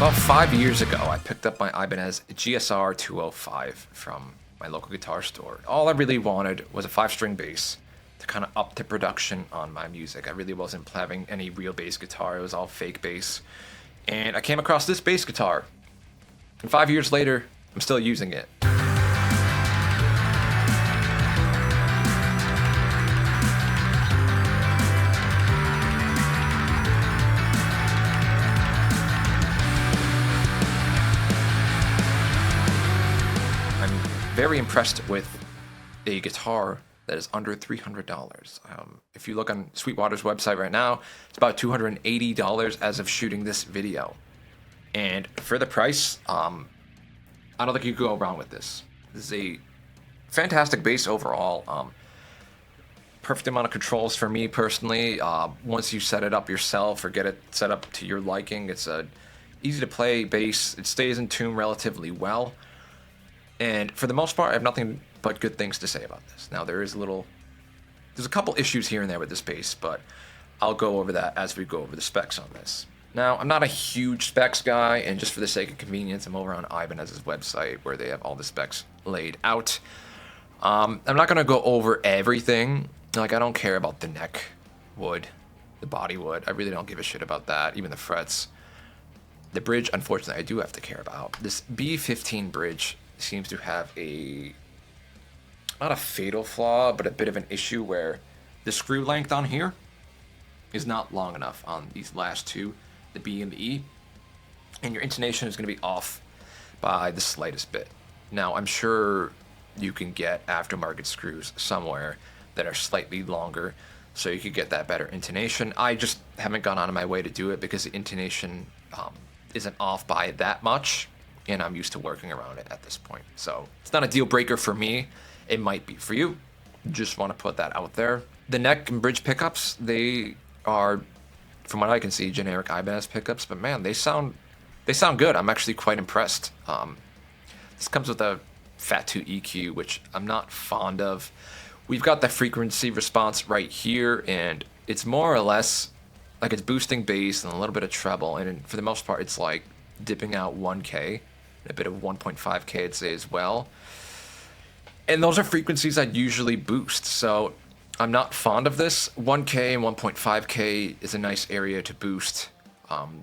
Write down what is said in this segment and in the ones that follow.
About 5 years ago, I picked up my Ibanez GSR 205 from my local guitar store. All I really wanted was a 5-string bass to kind of up the production on my music. I really wasn't having any real bass guitar, it was all fake bass. And I came across this bass guitar, and 5 years later, I'm still using it. Very impressed with a guitar that is under $300. If you look on Sweetwater's website right now, it's about $280 as of shooting this video. And for the price, I don't think you could go wrong with this. This is a fantastic bass overall. Perfect amount of controls for me personally. Once you set it up yourself or get it set up to your liking, it's a easy to play bass. It stays in tune relatively well. And for the most part, I have nothing but good things to say about this. Now, there's a couple issues here and there with this bass, but I'll go over that as we go over the specs on this. Now, I'm not a huge specs guy, and just for the sake of convenience, I'm over on Ibanez's website where they have all the specs laid out. I'm not going to go over everything. Like, I don't care about the neck wood, the body wood. I really don't give a shit about that, even the frets. The bridge, unfortunately, I do have to care about. This B15 bridge seems to have not a fatal flaw, but a bit of an issue where the screw length on here is not long enough on these last two, the B and the E, and your intonation is going to be off by the slightest bit. Now, I'm sure you can get aftermarket screws somewhere that are slightly longer, so you could get that better intonation. I just haven't gone out of my way to do it because the intonation isn't off by that much, and I'm used to working around it at this point. So it's not a deal breaker for me. It might be for you. Just want to put that out there. The neck and bridge pickups, they are, from what I can see, generic Ibanez pickups, but man, they sound good. I'm actually quite impressed. This comes with a Fat 2 EQ, which I'm not fond of. We've got the frequency response right here, and it's more or less like it's boosting bass and a little bit of treble, and for the most part, it's like dipping out 1K. A bit of 1.5K, I'd say, as well. And those are frequencies I'd usually boost, so I'm not fond of this. 1K and 1.5K is a nice area to boost,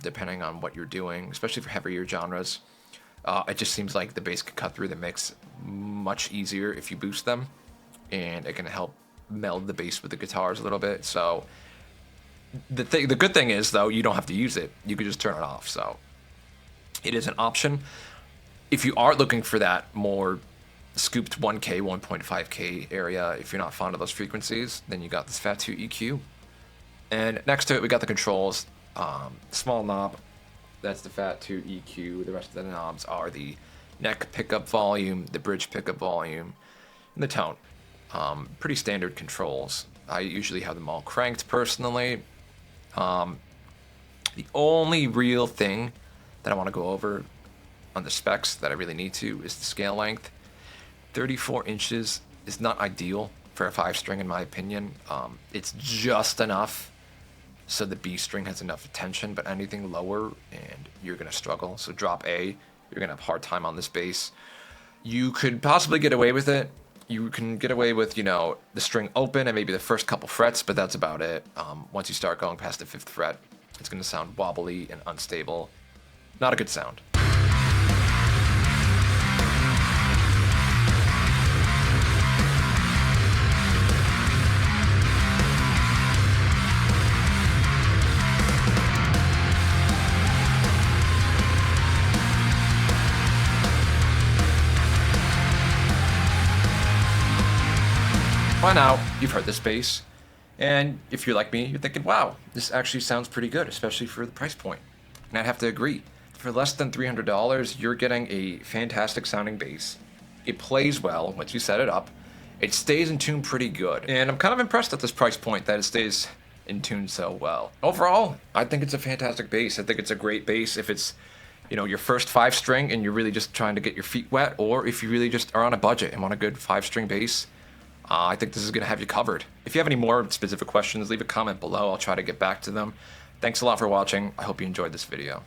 depending on what you're doing, especially for heavier genres. It just seems like the bass can cut through the mix much easier if you boost them, and it can help meld the bass with the guitars a little bit. So the good thing is, though, you don't have to use it. You can just turn it off, so it is an option. If you are looking for that more scooped 1K, 1.5K area, if you're not fond of those frequencies, then you got this Fat 2 EQ. And next to it, we got the controls. Small knob, that's the Fat 2 EQ. The rest of the knobs are the neck pickup volume, the bridge pickup volume, and the tone. Pretty standard controls. I usually have them all cranked personally. The only real thing that I want to go over on the specs that I really need to is the scale length. 34 inches is not ideal for a 5-string in my opinion. It's just enough so the B string has enough attention, but anything lower and you're going to struggle. So drop A, you're going to have a hard time on this bass. You could possibly get away with it. You can get away with, the string open and maybe the first couple frets, but that's about it. Once you start going past the 5th fret, it's going to sound wobbly and unstable. Not a good sound. By now, you've heard this bass, and if you're like me, you're thinking, wow, this actually sounds pretty good, especially for the price point. And I'd have to agree. For less than $300, you're getting a fantastic sounding bass. It plays well once you set it up. It stays in tune pretty good. And I'm kind of impressed at this price point that it stays in tune so well. Overall, I think it's a fantastic bass. I think it's a great bass if it's, your first 5-string and you're really just trying to get your feet wet, or if you really just are on a budget and want a good 5-string bass. I think this is going to have you covered. If you have any more specific questions, leave a comment below. I'll try to get back to them. Thanks a lot for watching. I hope you enjoyed this video.